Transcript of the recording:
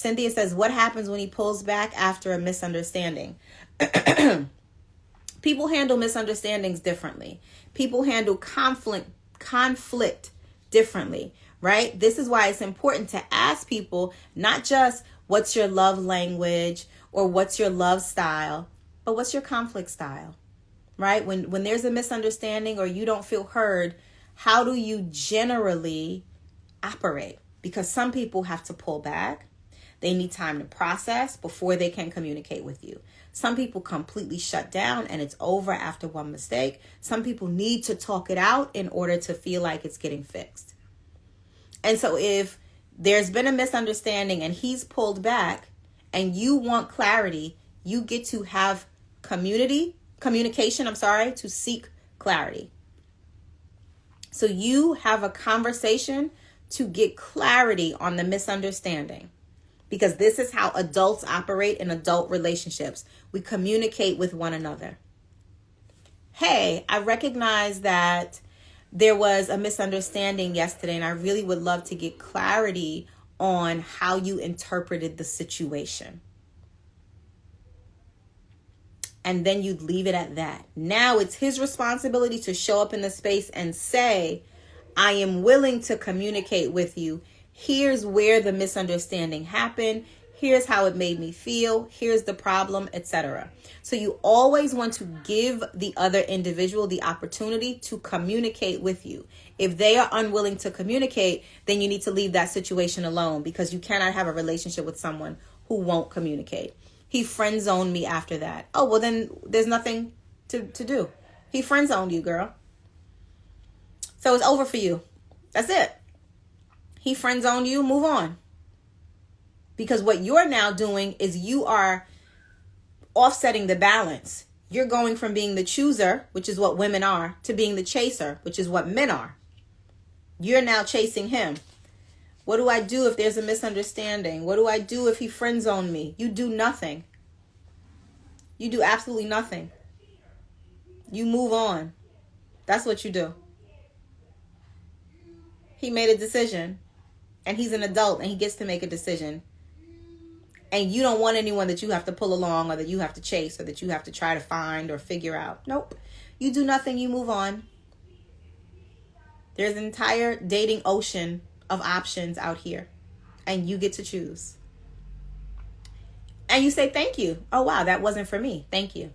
Cynthia says, what happens when he pulls back after a misunderstanding? People handle misunderstandings differently. People handle conflict differently, right? This is why it's important to ask people not just what's your love language or what's your love style, but what's your conflict style, right? When there's a misunderstanding or you don't feel heard, how do you generally operate? Because some people have to pull back. They need time to process before they can communicate with you. Some people completely shut down and it's over after one mistake. Some people need to talk it out in order to feel like it's getting fixed. And so if there's been a misunderstanding and he's pulled back and you want clarity, you get to have communication, to seek clarity. So you have a conversation to get clarity on the misunderstanding. Because this is how adults operate in adult relationships. We communicate with one another. Hey, I recognize that there was a misunderstanding yesterday, and I really would love to get clarity on how you interpreted the situation. And then you'd leave it at that. Now it's his responsibility to show up in the space and say, I am willing to communicate with you. Here's where the misunderstanding happened. Here's how it made me feel. Here's the problem, etc. So you always want to give the other individual the opportunity to communicate with you. If they are unwilling to communicate, then you need to leave that situation alone, because you cannot have a relationship with someone who won't communicate. He friend zoned me after that. Oh, well, then there's nothing to do. He friend zoned you, girl. So it's over for you. That's it. He friend zoned you, move on. Because what you're now doing is you are offsetting the balance. You're going from being the chooser, which is what women are, to being the chaser, which is what men are. You're now chasing him. What do I do if there's a misunderstanding? What do I do if he friend zoned me? You do nothing. You do absolutely nothing. You move on. That's what you do. He made a decision. And he's an adult and he gets to make a decision. And you don't want anyone that you have to pull along or that you have to chase or that you have to try to find or figure out. Nope. You do nothing. You move on. There's an entire dating ocean of options out here. And you get to choose. And you say, thank you. Oh, wow, that wasn't for me. Thank you.